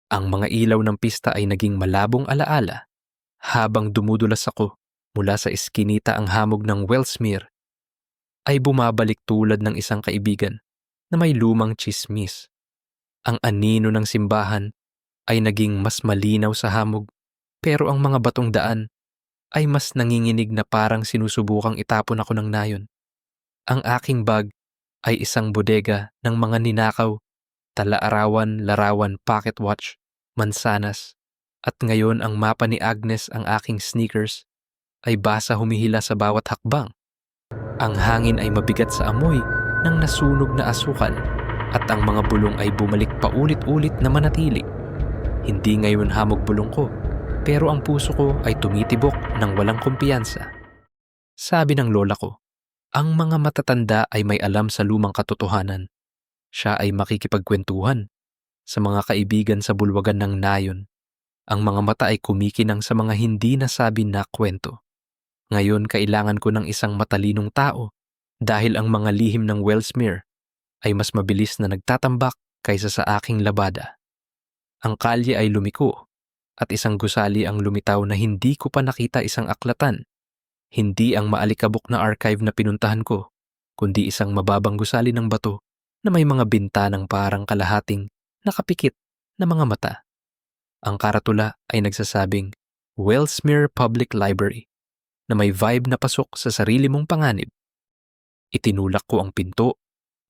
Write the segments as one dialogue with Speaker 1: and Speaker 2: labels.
Speaker 1: Ang mga ilaw ng pista ay naging malabong alaala habang dumudulas ako mula sa eskinita. Ang hamog ng Wellsmere ay bumabalik tulad ng isang kaibigan na may lumang tsismis. Ang anino ng simbahan ay naging mas malinaw sa hamog, pero ang mga batong daan ay mas nanginginig na parang sinusubukang itapon ako ng nayon. Ang aking bag ay isang bodega ng mga ninakaw, tala-arawan, larawan, pocket watch, mansanas, at ngayon ang mapa ni Agnes. Ang aking sneakers ay basa humihila sa bawat hakbang. Ang hangin ay mabigat sa amoy ng nasunog na asukal at ang mga bulong ay bumalik paulit-ulit na manatili. Hindi ngayon hamog bulong ko, pero ang puso ko ay tumitibok ng walang kumpiyansa. Sabi ng lola ko, ang mga matatanda ay may alam sa lumang katotohanan. Siya ay makikipagkwentuhan sa mga kaibigan sa bulwagan ng nayon. Ang mga mata ay kumikinang sa mga hindi nasabi na kwento. Ngayon kailangan ko ng isang matalinong tao dahil ang mga lihim ng Wellsmere ay mas mabilis na nagtatambak kaysa sa aking labada. Ang kalye ay lumiko at isang gusali ang lumitaw na hindi ko pa nakita. Isang aklatan. Hindi ang maalikabok na archive na pinuntahan ko, kundi isang mababang gusali ng bato na may mga bintanang parang kalahating nakapikit na mga mata. Ang karatula ay nagsasabing Wellsmere Public Library na may vibe na pasok sa sarili mong panganib. Itinulak ko ang pinto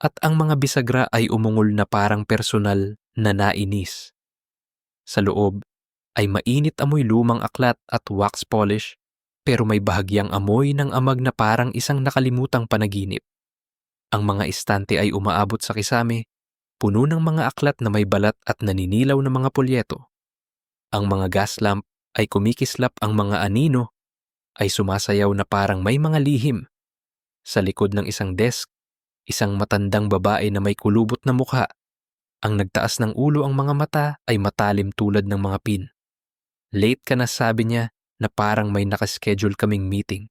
Speaker 1: at ang mga bisagra ay umungol na parang personal na nainis. Sa loob ay mainit amoy lumang aklat at wax polish, pero may bahagyang amoy ng amag na parang isang nakalimutang panaginip. Ang mga istante ay umaabot sa kisame, puno ng mga aklat na may balat at naninilaw na mga polyeto. Ang mga gas lamp ay kumikislap. Ang mga anino ay sumasayaw na parang may mga lihim. Sa likod ng isang desk, isang matandang babae na may kulubot na mukha. Ang nagtaas ng ulo. Ang mga mata ay matalim tulad ng mga pin. Late ka na, sabi niya, na parang may nakaschedule kaming meeting.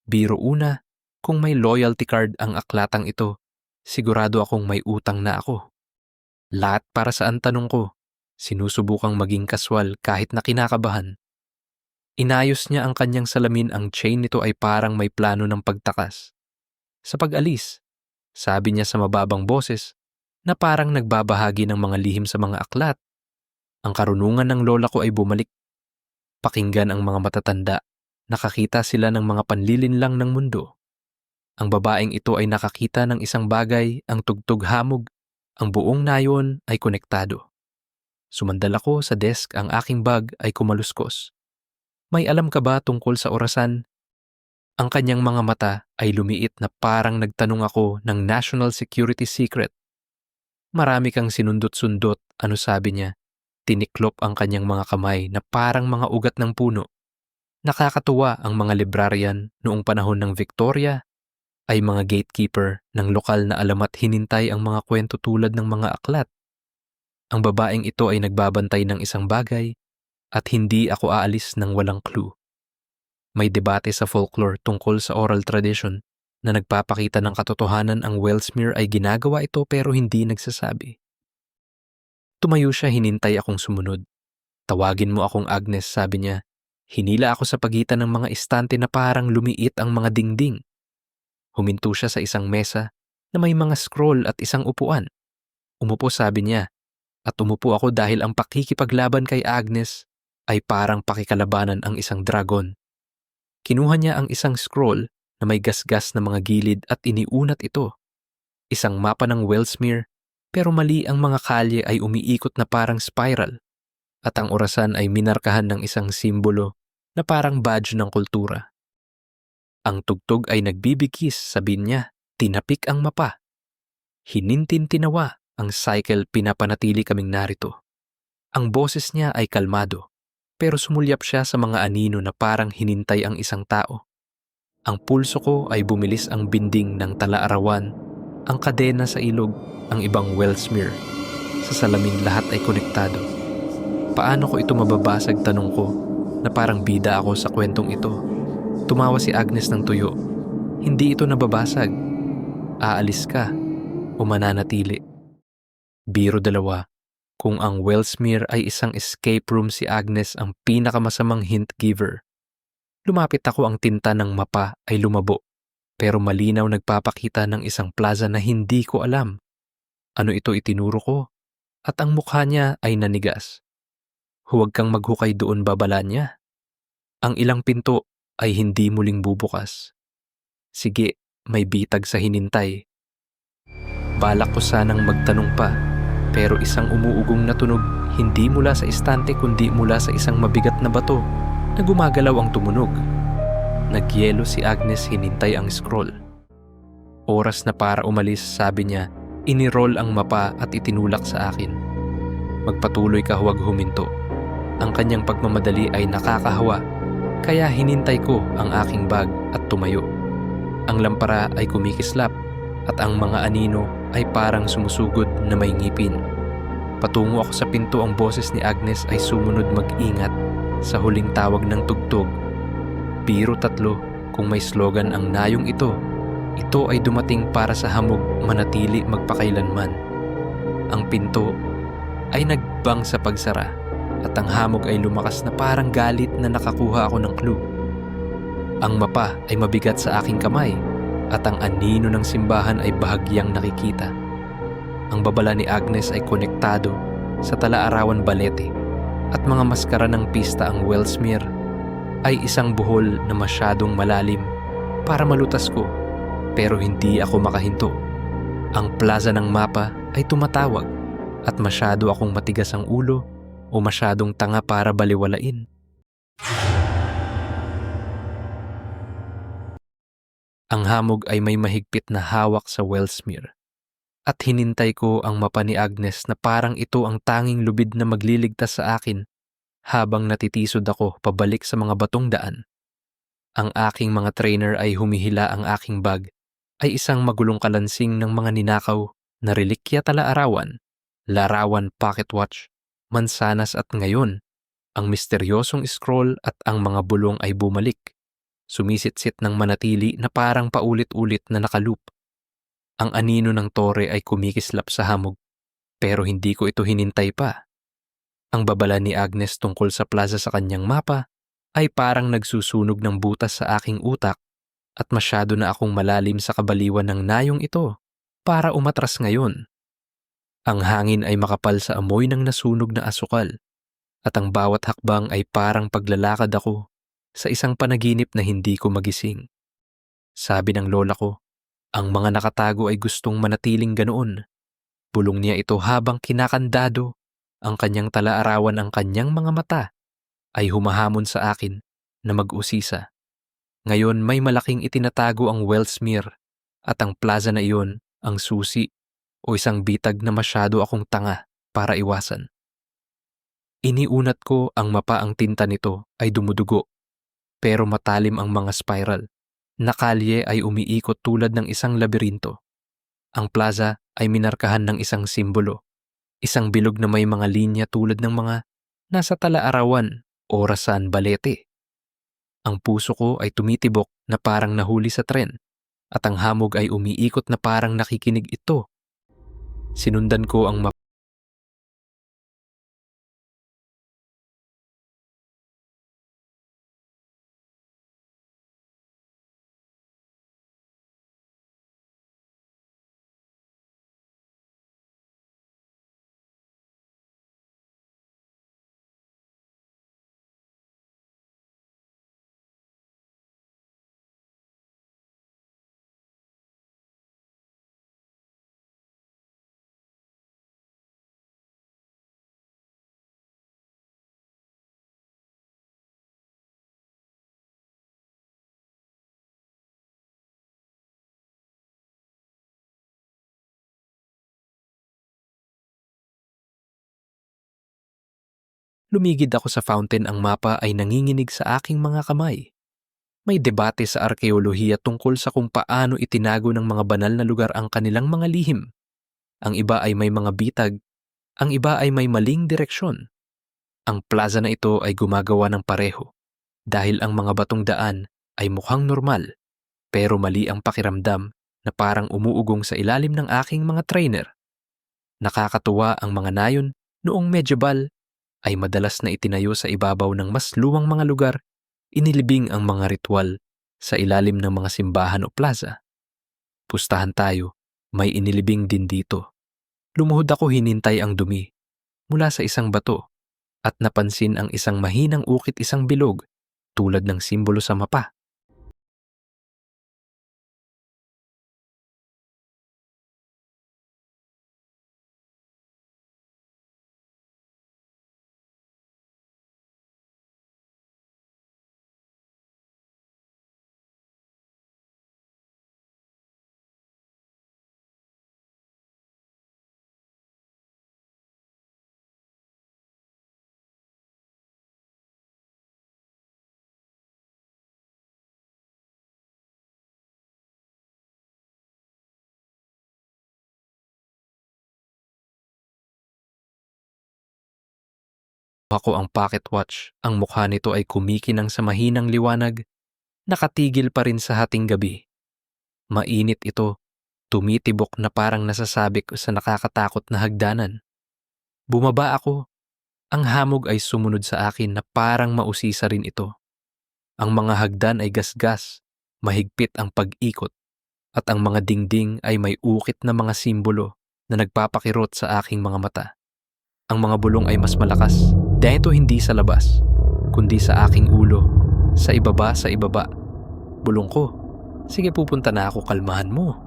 Speaker 1: Biro una, kung may loyalty card ang aklatang ito, sigurado akong may utang na ako. Lahat para saan, tanong ko, sinusubukang maging kaswal kahit na kinakabahan. Inayos niya ang kanyang salamin. Ang chain nito ay parang may plano ng pagtakas. Sa pag-alis, sabi niya sa mababang boses na parang nagbabahagi ng mga lihim sa mga aklat. Ang karunungan ng lola ko ay bumalik. Pakinggan ang mga matatanda. Nakakita sila ng mga panlilinlang ng mundo. Ang babaeng ito ay nakakita ng isang bagay, ang tugtog hamog. Ang buong nayon ay konektado. Sumandal ako sa desk. Ang aking bag ay kumaluskos. May alam ka ba tungkol sa orasan? Ang kanyang mga mata ay lumiit na parang nagtanong ako ng national security secret. Marami kang sinundot-sundot, ano sabi niya. Tiniklop ang kanyang mga kamay na parang mga ugat ng puno. Nakakatuwa, ang mga librarian noong panahon ng Victoria ay mga gatekeeper ng lokal na alamat. Hinintay ang mga kwento tulad ng mga aklat. Ang babaeng ito ay nagbabantay ng isang bagay at hindi ako aalis ng walang clue. May debate sa folklore tungkol sa oral tradition na nagpapakita ng katotohanan. Ang Wellsmere ay ginagawa ito pero hindi nagsasabi. Tumayo siya, hinintay akong sumunod. Tawagin mo akong Agnes, sabi niya. Hinila ako sa pagitan ng mga istante na parang lumiit ang mga dingding. Huminto siya sa isang mesa na may mga scroll at isang upuan. Umupo, sabi niya, at umupo ako dahil ang pakikipaglaban kay Agnes ay parang pakikalabanan ang isang dragon. Kinuha niya ang isang scroll na may gasgas na mga gilid at iniunat ito. Isang mapa ng Wellsmere, pero mali. Ang mga kalye ay umiikot na parang spiral at ang orasan ay minarkahan ng isang simbolo na parang badge ng kultura. Ang tugtog ay nagbibigkis, sabi niya. Tinapik ang mapa. Hinintin-tinawa ang cycle. Pinapanatili kaming narito. Ang boses niya ay kalmado, pero sumulyap siya sa mga anino na parang hinintay ang isang tao. Ang pulso ko ay bumilis. Ang binding ng tala-arawan, ang kadena sa ilog, ang ibang Wellsmere. Sa salamin lahat ay konektado. Paano ko ito mababasag, tanong ko, na parang bida ako sa kwentong ito. Tumawa si Agnes ng tuyo. Hindi ito nababasag. Aalis ka o mananatili. Biro 2. Kung ang Wellsmere ay isang escape room, si Agnes ang pinakamasamang hint giver. Lumapit ako, ang tinta ng mapa ay lumabo, pero malinaw nagpapakita ng isang plaza na hindi ko alam. Ano ito itinuro ko? At ang mukha niya ay nanigas. Huwag kang maghukay doon, babala niya. Ang ilang pinto ay hindi muling bubukas. Sige, may bitag sa hinintay. Balak ko sanang magtanong pa, pero isang umuugong na tunog, hindi mula sa istante kundi mula sa isang mabigat na bato na gumagalaw ang tumunog. Nagyelo si Agnes, hinintay ang scroll. Oras na para umalis, sabi niya, iniroll ang mapa at itinulak sa akin. Magpatuloy ka, huwag huminto. Ang kanyang pagmamadali ay nakakahawa, kaya hinintay ko ang aking bag at tumayo. Ang lampara ay kumikislap at ang mga anino ay parang sumusugod na may ngipin. Patungo ako sa pinto, ang boses ni Agnes ay sumunod, mag-ingat, sa huling tawag ng tugtog. Biro 3, kung may slogan ang nayong ito ay dumating para sa hamog, manatili magpakailanman. Ang pinto ay nagbang sa pagsara at ang hamog ay lumakas na parang galit na nakakuha ako ng clue. Ang mapa ay mabigat sa aking kamay at ang anino ng simbahan ay bahagyang nakikita. Ang babala ni Agnes ay konektado sa Tala-Arawan Balete at mga maskara ng pista. Ang Wellsmere ay isang buhol na masyadong malalim para malutas ko, pero hindi ako makahinto. Ang plaza ng mapa ay tumatawag at masyado akong matigas ang ulo o masyadong tanga para baliwalain. Ang hamog ay may mahigpit na hawak sa Wellsmere at hinintay ko ang mapa ni Agnes na parang ito ang tanging lubid na magliligtas sa akin habang natitisod ako pabalik sa mga batong daan. Ang aking mga trainer ay humihila, ang aking bag ay isang magulong kalansing ng mga ninakaw na relikya Tala-Arawan, larawan, pocket watch, mansanas at ngayon, ang misteryosong scroll at ang mga bulong ay bumalik. Sumisitsit ng manatili na parang paulit-ulit na nakaloop. Ang anino ng tore ay kumikislap sa hamog, pero hindi ko ito hinintay pa. Ang babala ni Agnes tungkol sa plaza sa kanyang mapa ay parang nagsusunog ng butas sa aking utak at masyado na akong malalim sa kabaliwan ng nayong ito para umatras ngayon. Ang hangin ay makapal sa amoy ng nasunog na asukal at ang bawat hakbang ay parang paglalakad ako sa isang panaginip na hindi ko magising. Sabi ng lola ko, ang mga nakatago ay gustong manatiling ganoon. Bulong niya ito habang kinakandado ang kanyang Tala-Arawan. Ang kanyang mga mata ay humahamon sa akin na mag-usisa. Ngayon may malaking itinatago ang Wellsmere at ang plaza na iyon ang susi o isang bitag na masyado akong tanga para iwasan. Iniunat ko ang mapa, ang tinta nito ay dumudugo, pero matalim ang mga spiral. Nakalye ay umiikot tulad ng isang labirinto. Ang plaza ay minarkahan ng isang simbolo, isang bilog na may mga linya tulad ng mga nasa Tala-Arawan, Orasan, Balete. Ang puso ko ay tumitibok na parang nahuli sa tren at ang hamog ay umiikot na parang nakikinig ito. Sinundan ko ang mapa. Lumigid ako sa fountain, ang mapa ay nanginginig sa aking mga kamay. May debate sa arkeolohiya tungkol sa kung paano itinago ng mga banal na lugar ang kanilang mga lihim. Ang iba ay may mga bitag, ang iba ay may maling direksyon. Ang plaza na ito ay gumagawa ng pareho dahil ang mga batong daan ay mukhang normal, pero mali ang pakiramdam na parang umuugong sa ilalim ng aking mga trainer. Nakakatuwa ang mga nayon Noong medieval ay madalas na itinayo sa ibabaw ng mas luwang mga lugar, inilibing ang mga ritual sa ilalim ng mga simbahan o plaza. Pustahan tayo, may inilibing din dito. Lumuhod ako hinintay ang dumi mula sa isang bato at napansin ang isang mahinang ukit, isang bilog tulad ng simbolo sa mapa. Ako ang pocket watch, ang mukha nito ay kumikinang sa mahinang liwanag, nakatigil pa rin sa hating gabi. Mainit ito, tumitibok na parang nasasabik sa nakakatakot na hagdanan. Bumaba ako, ang hamog ay sumunod sa akin na parang mausisa rin ito. Ang mga hagdan ay gasgas, mahigpit ang pag-ikot, at ang mga dingding ay may ukit na mga simbolo na nagpapakirot sa aking mga mata. Ang mga bulong ay mas malakas, dahil ito hindi sa labas, kundi sa aking ulo, sa ibaba, sa ibaba. Bulong ko, sige pupunta na ako, kalmahan mo.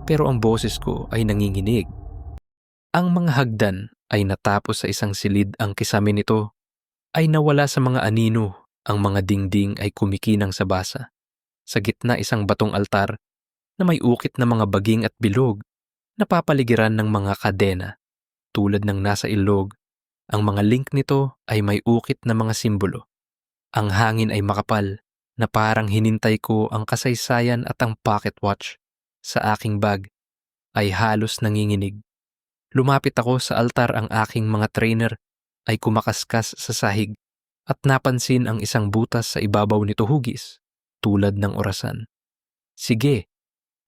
Speaker 1: Pero ang boses ko ay nanginginig. Ang mga hagdan ay natapos sa isang silid, ang kisame nito ay nawala sa mga anino, ang mga dingding ay kumikinang sa basa. Sa gitna isang batong altar na may ukit na mga baging at bilog, napapaligiran ng mga kadena tulad ng nasa ilog. Ang mga link nito ay may ukit na mga simbolo. Ang hangin ay makapal na parang hinintay ko ang kasaysayan, at ang pocket watch sa aking bag ay halos nanginginig. Lumapit ako sa altar, ang aking mga trainer ay kumakaskas sa sahig at napansin ang isang butas sa ibabaw nito, hugis tulad ng orasan. Sige,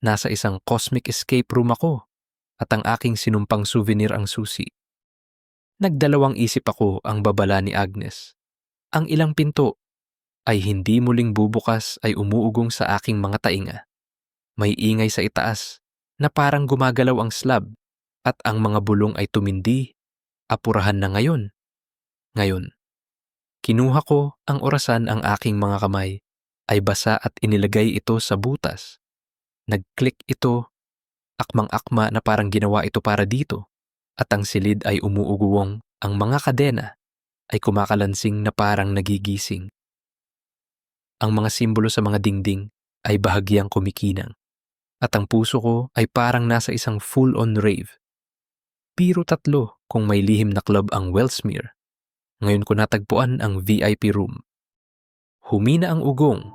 Speaker 1: nasa isang cosmic escape room ako at ang aking sinumpang souvenir ang susi. Nagdalawang isip ako, ang babala ni Agnes. Ang ilang pinto ay hindi muling bubukas ay umuugong sa aking mga tainga. May ingay sa itaas na parang gumagalaw ang slab, at ang mga bulong ay tumindi, apurahan na ngayon. Ngayon, kinuha ko ang orasan, ang aking mga kamay ay basa at inilagay ito sa butas. Nag-click ito, akmang-akma na parang ginawa ito para dito. At ang silid ay umuuguwong, ang mga kadena ay kumakalansing na parang nagigising. Ang mga simbolo sa mga dingding ay bahagyang kumikinang, at ang puso ko ay parang nasa isang full-on rave. Biro 3 kung may lihim na club ang Wellsmere. Ngayon ko natagpuan ang VIP room. Humina ang ugong,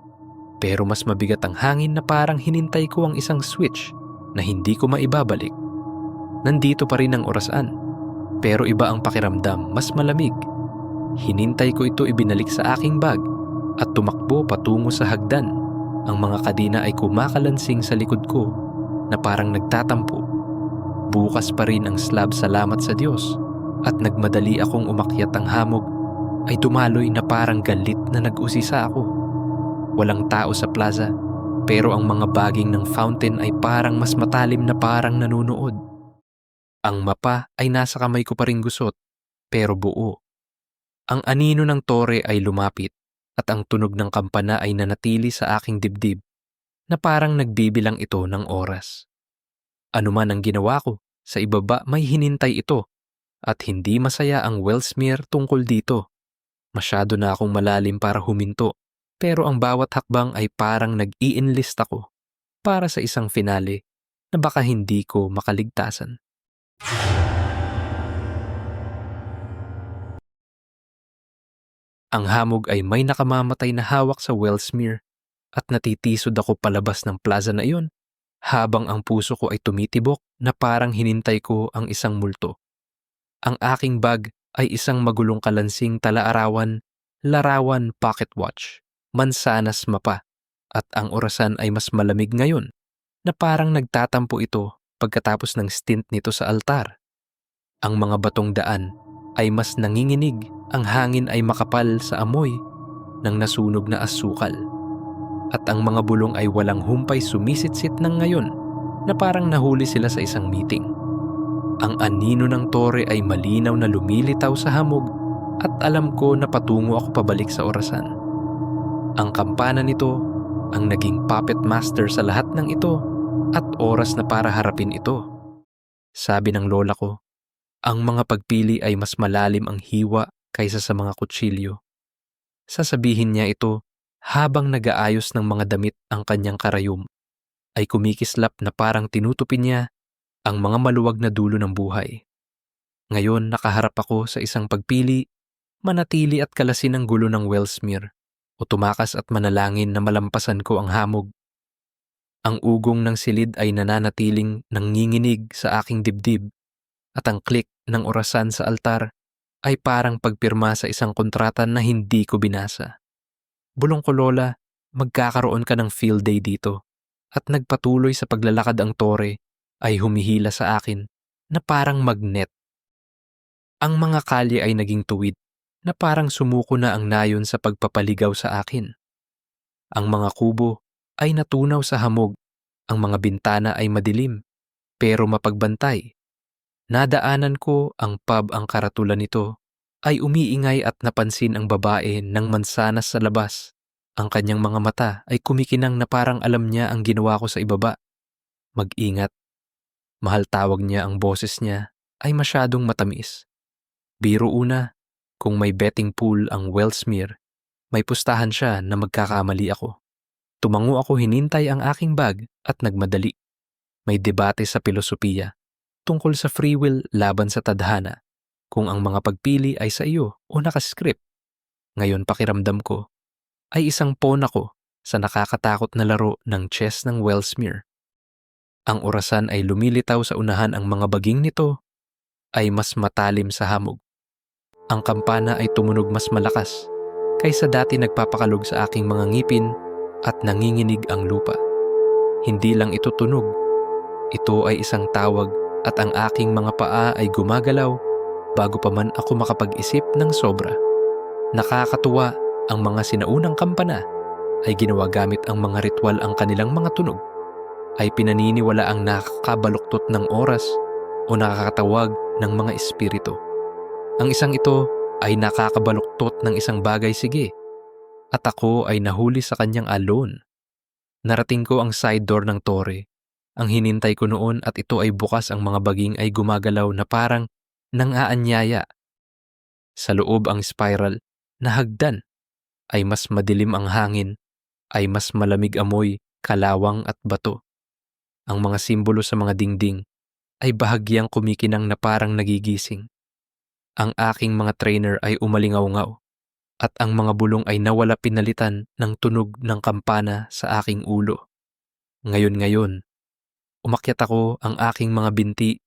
Speaker 1: pero mas mabigat ang hangin na parang hinintay ko ang isang switch na hindi ko maibabalik. Nandito pa rin ang orasan, pero iba ang pakiramdam, mas malamig. Hinintay ko ito ibinalik sa aking bag at tumakbo patungo sa hagdan. Ang mga kadena ay kumakalansing sa likod ko na parang nagtatampo. Bukas pa rin ang slab, salamat sa Diyos, at nagmadali akong umakyat. Ang hamog ay tumaloy na parang galit na nag-usisa ako. Walang tao sa plaza, pero ang mga baging ng fountain ay parang mas matalim na parang nanunood. Ang mapa ay nasa kamay ko pa ring gusot, pero buo. Ang anino ng tore ay lumapit, at ang tunog ng kampana ay nanatili sa aking dibdib na parang nagbibilang ito ng oras. Ano man ang ginawa ko, sa ibaba may hinintay ito, at hindi masaya ang Wellsmere tungkol dito. Masyado na akong malalim para huminto, pero ang bawat hakbang ay parang nag-i-enlist ako para sa isang finale na baka hindi ko makaligtasan. Ang hamog ay may nakamamatay na hawak sa Wellsmere, at natitisod ako palabas ng plaza na iyon habang ang puso ko ay tumitibok na parang hinintay ko ang isang multo. Ang aking bag ay isang magulong kalansing, tala-arawan, larawan, pocket watch, mansanas, mapa, at ang orasan ay mas malamig ngayon na parang nagtatampo ito pagkatapos ng stint nito sa altar. Ang mga batong daan ay mas nanginginig, ang hangin ay makapal sa amoy ng nasunog na asukal. At ang mga bulong ay walang humpay sumisitsit ng ngayon na parang nahuli sila sa isang meeting. Ang anino ng tore ay malinaw na lumilitaw sa hamog at alam ko na patungo ako pabalik sa orasan. Ang kampana nito ang naging puppet master sa lahat ng ito at oras na para harapin ito. Sabi ng lola ko, ang mga pagpili ay mas malalim ang hiwa kaysa sa mga kutsilyo. Sasabihin niya ito habang nag-aayos ng mga damit ang kanyang karayom, ay kumikislap na parang tinutupin niya ang mga maluwag na dulo ng buhay. Ngayon nakaharap ako sa isang pagpili, manatili at kalasin ang gulo ng Wellsmere o tumakas at manalangin na malampasan ko ang hamog. Ang ugong ng silid ay nananatiling nanginginig sa aking dibdib at ang click ng orasan sa altar ay parang pagpirma sa isang kontrata na hindi ko binasa. Bulong ko, Lola, magkakaroon ka ng field day dito. At nagpatuloy sa paglalakad ang tore ay humihila sa akin na parang magnet. Ang mga kalye ay naging tuwid na parang sumuko na ang nayon sa pagpapaligaw sa akin. Ang mga kubo ay natunaw sa hamog, ang mga bintana ay madilim pero mapagbantay. Nadaanan ko ang pub ang karatulan nito ay umiingay at napansin ang babae ng mansanas sa labas. Ang kanyang mga mata ay kumikinang na parang alam niya ang ginawa ko sa ibaba. Mag-ingat. Mahal tawag niya, ang boses niya ay masyadong matamis. Biro una, kung may betting pool ang Wellsmere, may pustahan siya na magkakamali ako. Tumango ako, hinintay ang aking bag at nagmadali. May debate sa filosofiya tungkol sa free will laban sa tadhana, kung ang mga pagpili ay sa iyo o nakascript. Ngayon pakiramdam ko ay isang pawn ako sa nakakatakot na laro ng chess ng Wellsmere. Ang orasan ay lumilitaw sa unahan, ang mga baging nito ay mas matalim sa hamog. Ang kampana ay tumunog mas malakas kaysa dati, nagpapakalog sa aking mga ngipin at nanginginig ang lupa. Hindi lang ito tunog, ito ay isang tawag at ang aking mga paa ay gumagalaw bago pa man ako makapag-isip ng sobra. Nakakatuwa, ang mga sinaunang kampana ay ginawa gamit ang mga ritual, ang kanilang mga tunog ay pinaniniwala ang nakakabaluktot ng oras o nakakatawag ng mga espiritu. Ang isang ito ay nakakabaluktot ng isang bagay, sige, at ako ay nahuli sa kanyang alon. Narating ko ang side door ng tore. Ang hinintay ko noon at ito ay bukas, ang mga baging ay gumagalaw na parang nang-aanyaya. Sa loob ang spiral na hagdan ay mas madilim, ang hangin ay mas malamig, amoy, kalawang at bato. Ang mga simbolo sa mga dingding ay bahagyang kumikinang na parang nagigising. Ang aking mga trainer ay umalingaw-ngaw at ang mga bulong ay nawala, pinalitan ng tunog ng kampana sa aking ulo. Ngayon, umakyat ako, ang aking mga binti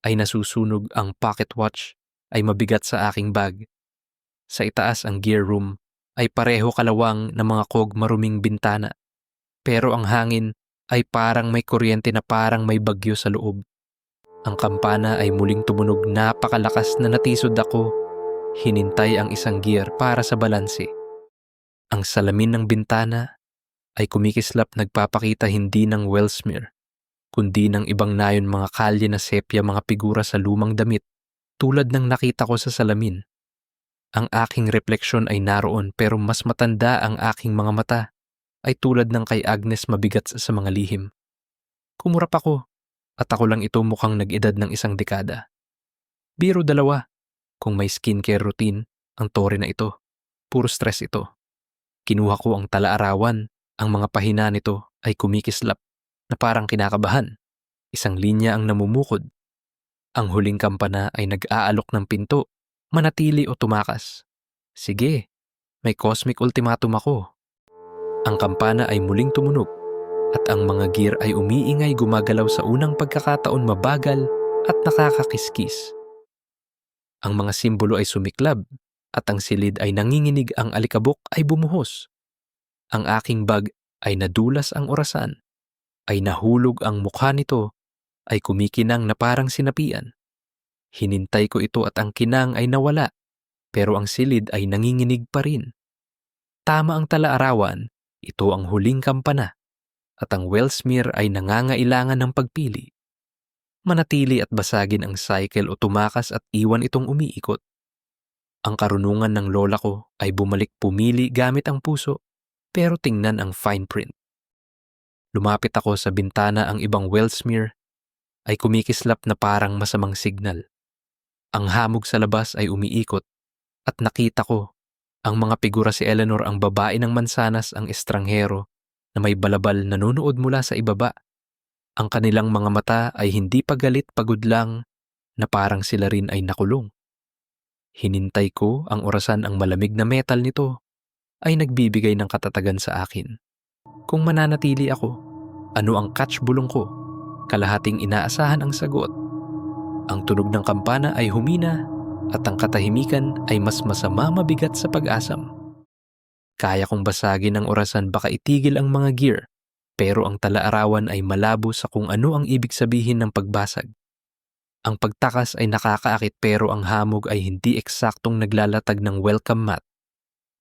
Speaker 1: ay nasusunog, ang pocket watch ay mabigat sa aking bag. Sa itaas ang gear room ay pareho kalawang na mga kog, maruming bintana. Pero ang hangin ay parang may kuryente, na parang may bagyo sa loob. Ang kampana ay muling tumunog, napakalakas na natisod ako. Hinintay ang isang gear para sa balanse. Ang salamin ng bintana ay kumikislap, nagpapakita hindi ng Wellsmere, kundi ng ibang nayon, mga kalye na sepya, mga figura sa lumang damit, tulad ng nakita ko sa salamin. Ang aking refleksyon ay naroon pero mas matanda, ang aking mga mata ay tulad ng kay Agnes, mabigat sa mga lihim. Kumurap ako at ako lang ito, mukhang nag-edad ng 1 dekada. Biro 2, kung may skincare routine, ang tore na ito. Puro stress ito. Kinuha ko ang tala-arawan, ang mga pahina nito ay kumikislap na parang kinakabahan. Isang linya ang namumukod. Ang huling kampana ay nag-aalok ng pinto, manatili o tumakas. Sige, may cosmic ultimatum ako. Ang kampana ay muling tumunog at ang mga gear ay umiingay, gumagalaw sa unang pagkakataon, mabagal at nakakakiskis. Ang mga simbolo ay sumiklab at ang silid ay nanginginig, ang alikabok ay bumuhos. Ang aking bag ay nadulas, ang orasan ay nahulog, ang mukha nito ay kumikinang na parang sinapian. Hinintay ko ito at ang kinang ay nawala, pero ang silid ay nanginginig pa rin. Tama ang talaarawan, ito ang huling kampana, at ang Wellsmere ay nangangailangan ng pagpili. Manatili at basagin ang cycle o tumakas at iwan itong umiikot. Ang karunungan ng lola ko ay bumalik pumili gamit ang puso, pero tingnan ang fine print. Lumapit ako sa bintana, ang ibang Wellsmere ay kumikislap na parang masamang signal. Ang hamog sa labas ay umiikot at nakita ko ang mga figura, si Eleanor ang babae ng mansanas, ang estranghero na may balabal nanonood mula sa ibaba. Ang kanilang mga mata ay hindi pa galit, pagod lang, na parang sila rin ay nakulong. Hinintay ko ang orasan, ang malamig na metal nito ay nagbibigay ng katatagan sa akin. Kung mananatili ako, ano ang catch, bulong ko? Kalahating inaasahan ang sagot. Ang tunog ng kampana ay humina at ang katahimikan ay mas masama, mabigat sa pag-asam. Kaya kong basagin ang orasan, baka itigil ang mga gear, pero ang talaarawan ay malabo sa kung ano ang ibig sabihin ng pagbasag. Ang pagtakas ay nakakaakit, pero ang hamog ay hindi eksaktong naglalatag ng welcome mat.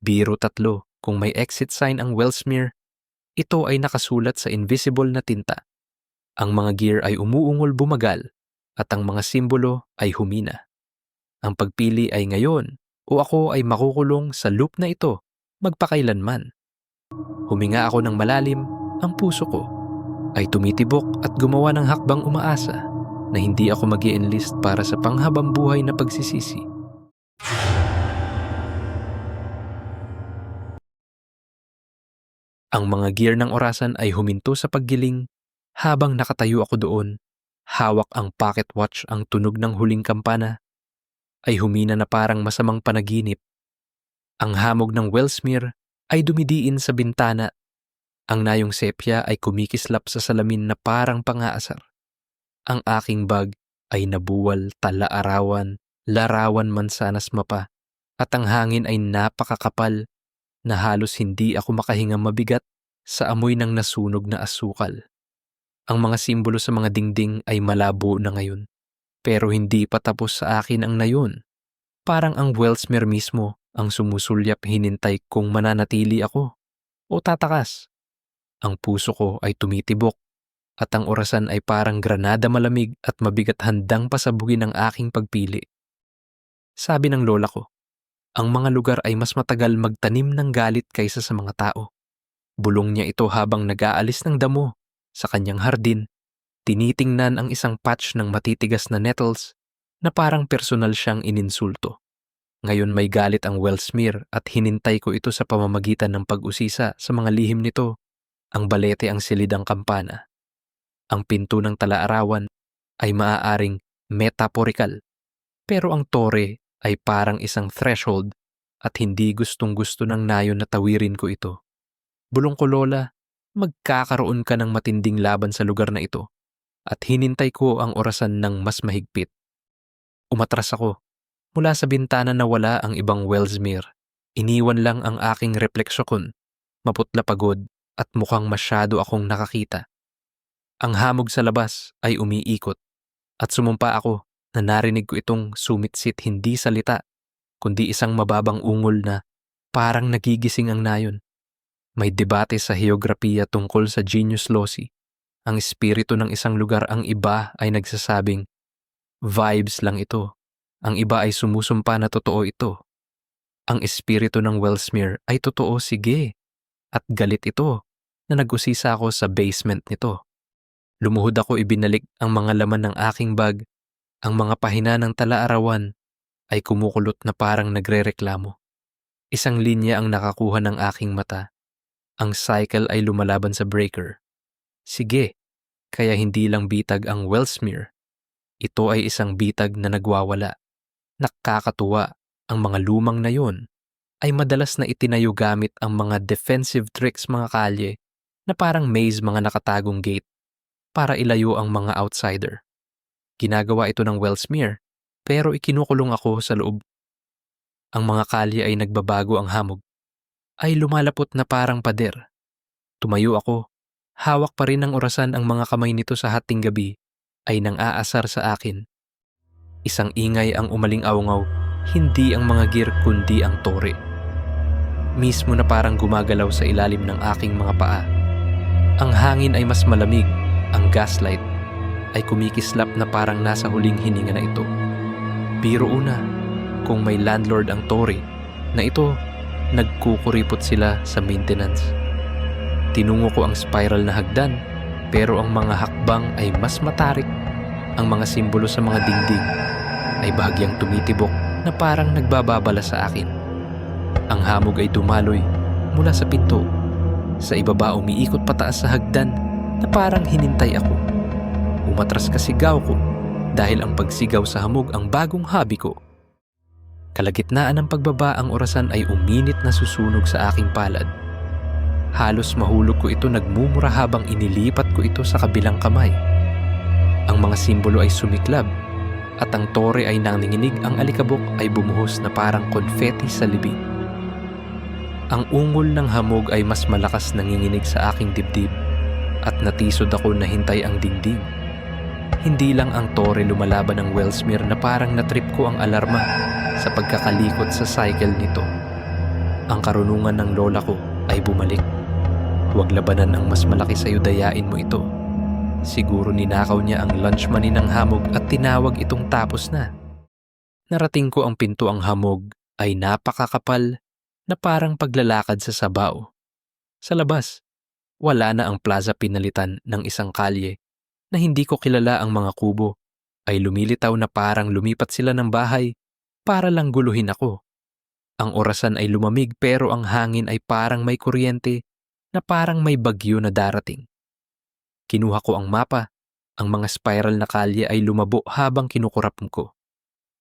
Speaker 1: Biro 3, kung may exit sign ang Wellsmere, ito ay nakasulat sa invisible na tinta. Ang mga gear ay umuungol, bumagal, at ang mga simbolo ay humina. Ang pagpili ay ngayon, o ako ay makukulong sa loop na ito magpakailanman. Huminga ako ng malalim, ang puso ko ay tumitibok at gumawa ng hakbang, umaasa na hindi ako mag-i-enlist para sa panghabang buhay na pagsisisi. Ang mga gear ng orasan ay huminto sa paggiling habang nakatayo ako doon. Hawak ang pocket watch, ang tunog ng huling kampana ay humina na parang masamang panaginip. Ang hamog ng Wellsmere ay dumidiin sa bintana. Ang nayong sepya ay kumikislap sa salamin na parang pangaasar. Ang aking bag ay nabuwal, talaarawan, larawan, mansanas, mapa, at ang hangin ay napakakapal na halos hindi ako makahinga, mabigat sa amoy ng nasunog na asukal. Ang mga simbolo sa mga dingding ay malabo na ngayon, pero hindi pa tapos sa akin ang nayon. Parang ang Wellsmere mismo ang sumusulyap, hinintay kung mananatili ako o tatakas. Ang puso ko ay tumitibok at ang orasan ay parang granada, malamig at mabigat, handang pasabugin ang aking pagpili. Sabi ng lola ko, ang mga lugar ay mas matagal magtanim ng galit kaysa sa mga tao. Bulong niya ito habang nag-aalis ng damo sa kanyang hardin. Tinitingnan ang isang patch ng matitigas na nettles na parang personal siyang ininsulto. Ngayon may galit ang Wellsmere at hinintay ko ito sa pamamagitan ng pag-usisa sa mga lihim nito. Ang balete, ang silid, ang kampana. Ang pinto ng talaarawan ay maaaring metaphorical, pero ang tore ay parang isang threshold at hindi gustong-gusto ng nayon na tawirin ko ito. Bulong ko, lola, magkakaroon ka ng matinding laban sa lugar na ito, at hinintay ko ang orasan ng mas mahigpit. Umatras ako. Mula sa bintana na wala ang ibang Wellsmere. Iniwan lang ang aking refleksyon, maputla, pagod, at mukhang masyado akong nakakita. Ang hamog sa labas ay umiikot at sumumpa ako na narinig ko itong sumitsit, hindi salita, kundi isang mababang ungol na parang nagigising ang nayon. May debate sa heograpiya tungkol sa genius loci. Ang espiritu ng isang lugar, ang iba ay nagsasabing, vibes lang ito. Ang iba ay sumusumpa na totoo ito. Ang espiritu ng Wellsmere ay totoo, sige. At galit ito na nag-usisa ako sa basement nito. Lumuhod ako, ibinalik ang mga laman ng aking bag. Ang mga pahina ng talaarawan ay kumukulot na parang nagrereklamo. Isang linya ang nakakuha ng aking mata. Ang cycle ay lumalaban sa breaker. Sige, kaya hindi lang bitag ang Wellsmere. Ito ay isang bitag na nagwawala. Nakakatuwa, ang mga lumang na yon ay madalas na itinayo gamit ang mga defensive tricks, mga kalye, na parang maze, mga nakatagong gate, para ilayo ang mga outsider. Ginagawa ito ng Wellsmere, pero ikinukulong ako sa loob. Ang mga kalye ay nagbabago, ang hamog ay lumalapot na parang pader. Tumayo ako, hawak pa rin ng orasan, ang mga kamay nito sa hating gabi ay nang aasar sa akin. Isang ingay ang umaling-awngaw, hindi ang mga gear kundi ang tore. Mismo na parang gumagalaw sa ilalim ng aking mga paa. Ang hangin ay mas malamig, ang gaslight ay kumikislap na parang nasa huling hininga na ito. Biro una, kung may landlord ang tore, na ito, nagkukuripot sila sa maintenance. Tinungo ko ang spiral na hagdan, pero ang mga hakbang ay mas matarik. Ang mga simbolo sa mga dingding ay bahagyang tumitibok na parang nagbababala sa akin. Ang hamog ay dumaloy mula sa pinto. Sa ibaba umiikot pataas sa hagdan na parang hinintay ako. Umatras ka sigaw ko dahil ang pagsigaw sa hamog ang bagong hobby ko. Kalagitnaan ng pagbaba ang orasan ay uminit na susunog sa aking palad. Halos mahulog ko ito nagmumura habang inilipat ko ito sa kabilang kamay. Ang mga simbolo ay sumiklab at ang tore ay nanginginig, ang alikabok ay bumuhos na parang konfeti sa libing. Ang ungol ng hamog ay mas malakas nanginginig sa aking dibdib at natisod ako na hintay ang dingding. Hindi lang ang tore lumalaban ng Wellsmere na parang natrip ko ang alarma sa pagkakalikot sa cycle nito. Ang karunungan ng lola ko ay bumalik. Huwag labanan ang mas malaki sa'yo, dayain mo ito. Siguro ninakaw niya ang lunch money ng hamog at tinawag itong tapos na. Narating ko ang pinto, ang hamog ay napakakapal na parang paglalakad sa sabaw. Sa labas, wala na ang plaza, pinalitan ng isang kalye na hindi ko kilala. Ang mga kubo ay lumilitaw na parang lumipat sila ng bahay para lang guluhin ako. Ang orasan ay lumamig pero ang hangin ay parang may kuryente na parang may bagyo na darating. Kinuha ko ang mapa. Ang mga spiral na kalye ay lumabo habang kinukurap ko.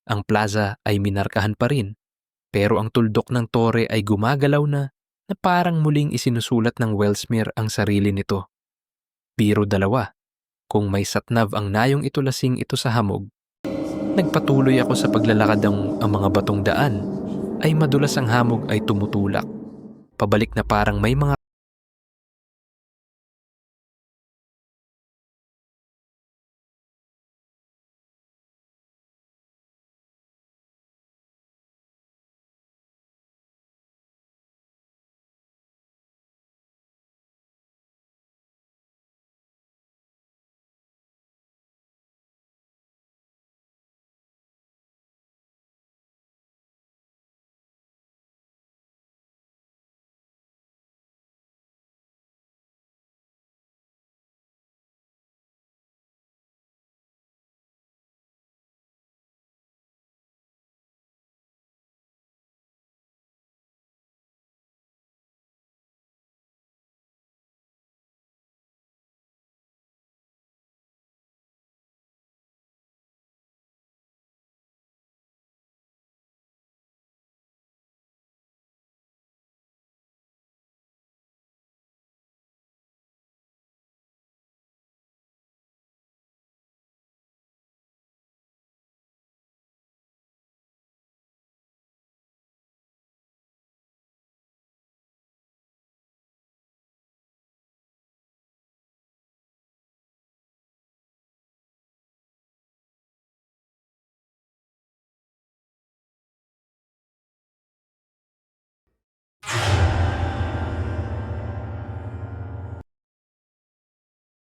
Speaker 1: Ang plaza ay minarkahan pa rin, pero ang tuldok ng tore ay gumagalaw na parang muling isinusulat ng Wellsmere ang sarili nito. Biro dalawa, kung may satnav ang nayong itulasing ito sa hamog. Nagpatuloy ako sa paglalakad. Ang mga batong daan ay madulas, ang hamog ay tumutulak pabalik na parang may mga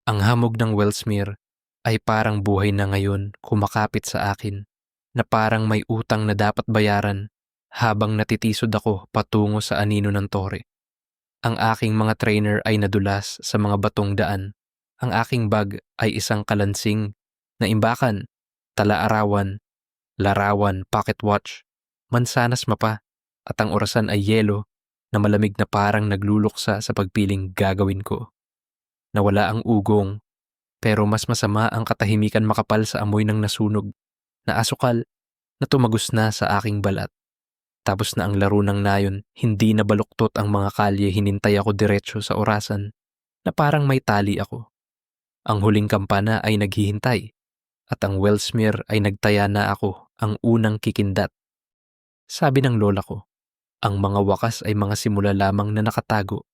Speaker 1: Ang hamog ng Wellsmere ay parang buhay na ngayon, kumakapit sa akin na parang may utang na dapat bayaran habang natitisod ako patungo sa anino ng tore. Ang aking mga trainer ay nadulas sa mga batong daan. Ang aking bag ay isang kalansing na imbakan, tala-arawan, larawan, pocket watch, mansanas mapa, at ang orasan ay yelo na malamig na parang nagluluksa sa pagpiling gagawin ko. Nawala ang ugong, pero mas masama ang katahimikan, makapal sa amoy ng nasunog na asukal na tumagos na sa aking balat. Tapos na ang laro ng nayon, hindi na baluktot ang mga kalye, hinintay ako diretso sa orasan na parang may tali ako. Ang huling kampana ay naghihintay at ang Wellsmere ay nagtaya na ako ang unang kikindat. Sabi ng lola ko, ang mga wakas ay mga simula lamang na nakatago.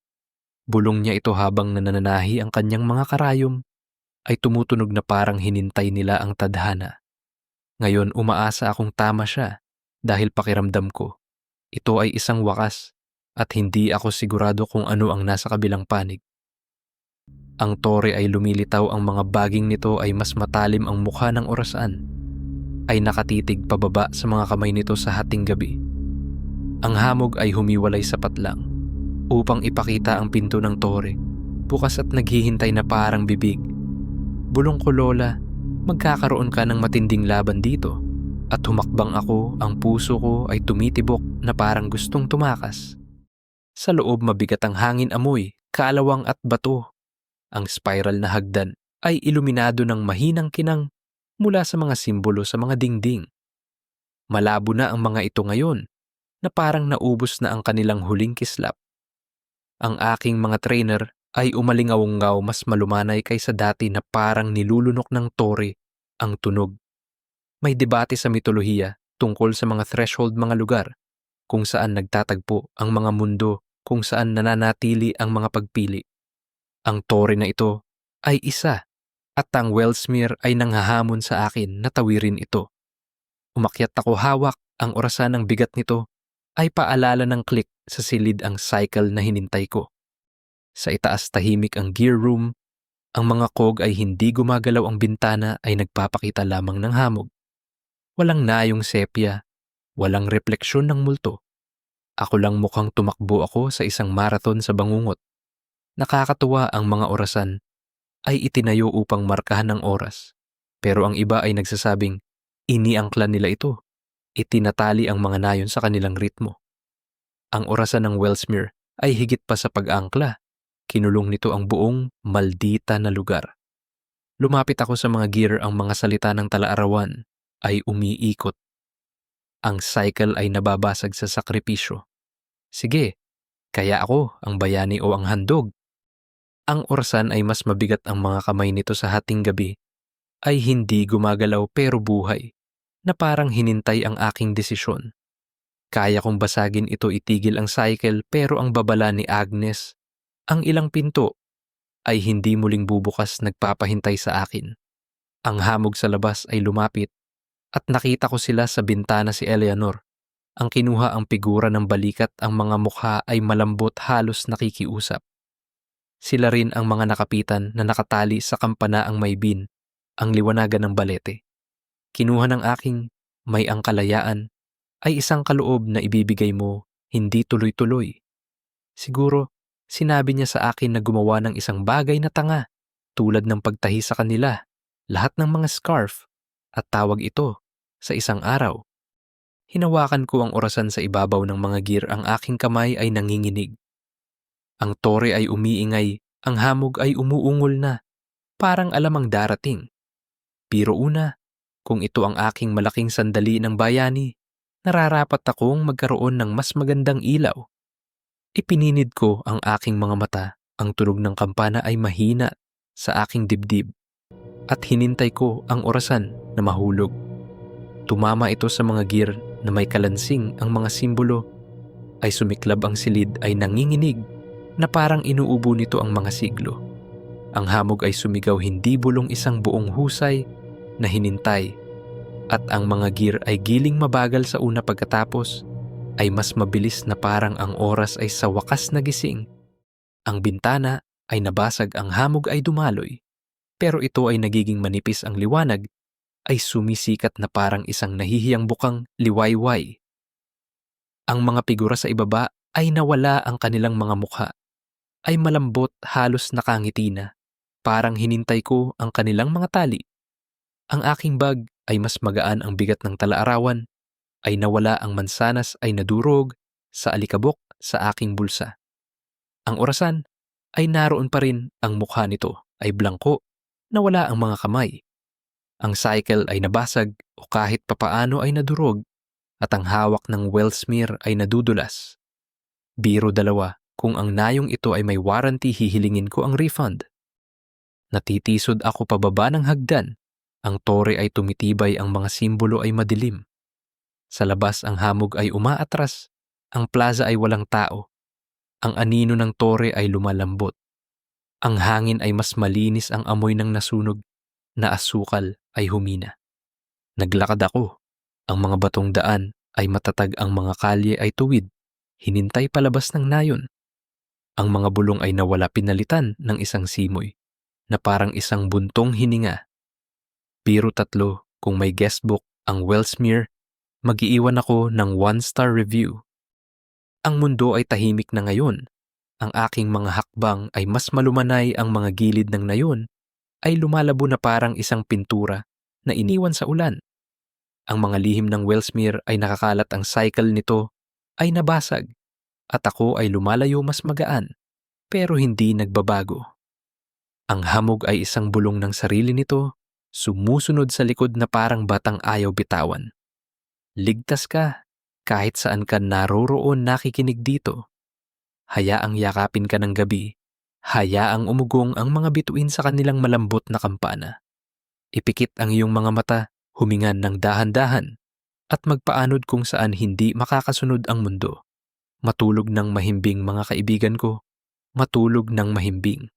Speaker 1: Bulong niya ito habang nanananahi ang kanyang mga karayom ay tumutunog na parang hinintay nila ang tadhana. Ngayon umaasa akong tama siya dahil pakiramdam ko, ito ay isang wakas at hindi ako sigurado kung ano ang nasa kabilang panig. Ang tore ay lumilitaw, ang mga baging nito ay mas matalim, ang mukha ng orasan ay nakatitig pababa sa mga kamay nito sa hating gabi. Ang hamog ay humiwalay sapat lang upang ipakita ang pinto ng tore, bukas at naghihintay na parang bibig. Bulong ko, Lola, magkakaroon ka ng matinding laban dito. At humakbang ako, ang puso ko ay tumitibok na parang gustong tumakas. Sa loob mabigat ang hangin, amoy, kalawang at bato. Ang spiral na hagdan ay iluminado ng mahinang kinang mula sa mga simbolo sa mga dingding. Malabo na ang mga ito ngayon na parang naubos na ang kanilang huling kislap. Ang aking mga trainer ay umalingaw-ngaw, mas malumanay kaysa dati na parang nilulunok ng tore ang tunog. May debate sa mitolohiya tungkol sa mga threshold, mga lugar kung saan nagtatagpo ang mga mundo, kung saan nananatili ang mga pagpili. Ang tore na ito ay isa at ang Wellsmere ay nanghahamon sa akin na tawirin ito. Umakyat ako, hawak ang orasan, ng bigat nito ay paalala ng click sa silid ang cycle na hinintay ko. Sa itaas tahimik ang gear room, ang mga cog ay hindi gumagalaw, ang bintana ay nagpapakita lamang ng hamog. Walang nayong sepia, walang refleksyon ng multo. Ako lang mukhang tumakbo ako sa isang marathon sa bangungot. Nakakatuwa, ang mga orasan ay itinayo upang markahan ng oras. Pero ang iba ay nagsasabing, iniangkla nila ito. Itinatali ang mga nayon sa kanilang ritmo. Ang orasan ng Wellsmere ay higit pa sa pag-angkla. Kinulong nito ang buong maldita na lugar. Lumapit ako sa mga gear, ang mga salita ng talaarawan ay umiikot. Ang cycle ay nababasag sa sakripisyo. Sige, kaya ako ang bayani o ang handog. Ang orasan ay mas mabigat, ang mga kamay nito sa hating gabi ay hindi gumagalaw pero buhay, na parang hinintay ang aking desisyon. Kaya kong basagin ito, itigil ang cycle, pero ang babala ni Agnes, ang ilang pinto ay hindi muling bubukas, nagpapahintay sa akin. Ang hamog sa labas ay lumapit at nakita ko sila sa bintana, si Eleanor. Ang kinuha ang figura ng balikat, ang mga mukha ay malambot, halos nakikiusap. Sila rin ang mga nakapitan na nakatali sa kampana, ang may bin, ang liwanagan ng balete. Kinuha ng aking may ang kalayaan ay isang kaloob na ibibigay mo, hindi tuloy-tuloy. Siguro, sinabi niya sa akin na gumawa ng isang bagay na tanga, tulad ng pagtahi sa kanila, lahat ng mga scarf, at tawag ito sa isang araw. Hinawakan ko ang orasan sa ibabaw ng mga gear, ang aking kamay ay nanginginig. Ang tore ay umiingay, ang hamog ay umuungol na, parang alam ang darating. Pero una, kung ito ang aking malaking sandali ng bayani, nararapat akong magkaroon ng mas magandang ilaw. Ipininid ko ang aking mga mata, ang tunog ng kampana ay mahina sa aking dibdib, at hinintay ko ang orasan na mahulog. Tumama ito sa mga gear na may kalansing, ang mga simbolo ay sumiklab, ang silid ay nanginginig na parang inuubo nito ang mga siglo. Ang hamog ay sumigaw, hindi bulong, isang buong husay na hinintay, at ang mga gear ay giling mabagal sa una, pagkatapos ay mas mabilis na parang ang oras ay sa wakas nagising. Ang bintana ay nabasag, ang hamog ay dumaloy, pero ito ay nagiging manipis, ang liwanag ay sumisikat na parang isang nahihiyang bukang liwayway. Ang mga figura sa ibaba ay nawala, ang kanilang mga mukha ay malambot, halos nakangiti na, parang hinintay ko ang kanilang mga tali. Ang aking bag ay mas magaan, ang bigat ng talaarawan ay nawala, ang mansanas ay nadurog sa alikabok sa aking bulsa. Ang orasan ay naroon pa rin, ang mukha nito ay blangko, nawala ang mga kamay. Ang cycle ay nabasag o kahit papaano ay nadurog, at ang hawak ng Wellsmere ay nadudulas. Biro dalawa, kung ang nayong ito ay may warranty, hihilingin ko ang refund. Natitisod ako pababa ng hagdan. Ang tore ay tumitibay, ang mga simbolo ay madilim. Sa labas ang hamog ay umaatras, ang plaza ay walang tao. Ang anino ng tore ay lumalambot. Ang hangin ay mas malinis, ang amoy ng nasunog na asukal ay humina. Naglakad ako. Ang mga batong daan ay matatag, ang mga kalye ay tuwid. Hinintay palabas ng nayon. Ang mga bulong ay nawala, pinalitan ng isang simoy na parang isang buntong hininga. Biro 3, kung may guestbook ang Wellsmere, mag-iiwan ako ng 1-star review. Ang mundo ay tahimik na ngayon. Ang aking mga hakbang ay mas malumanay, ang mga gilid ng nayon ay lumalabo na parang isang pintura na iniwan sa ulan. Ang mga lihim ng Wellsmere ay nakakalat, ang cycle nito ay nabasag at ako ay lumalayo mas magaan pero hindi nagbabago. Ang hamog ay isang bulong ng sarili nito, sumusunod sa likod na parang batang ayaw bitawan. Ligtas ka, kahit saan ka naroroon, nakikinig dito. Hayaang yakapin ka ng gabi, hayaang umugong ang mga bituin sa kanilang malambot na kampana. Ipikit ang iyong mga mata, humingan ng dahan-dahan, at magpaanod kung saan hindi makakasunod ang mundo. Matulog ng mahimbing, mga kaibigan ko, matulog ng mahimbing.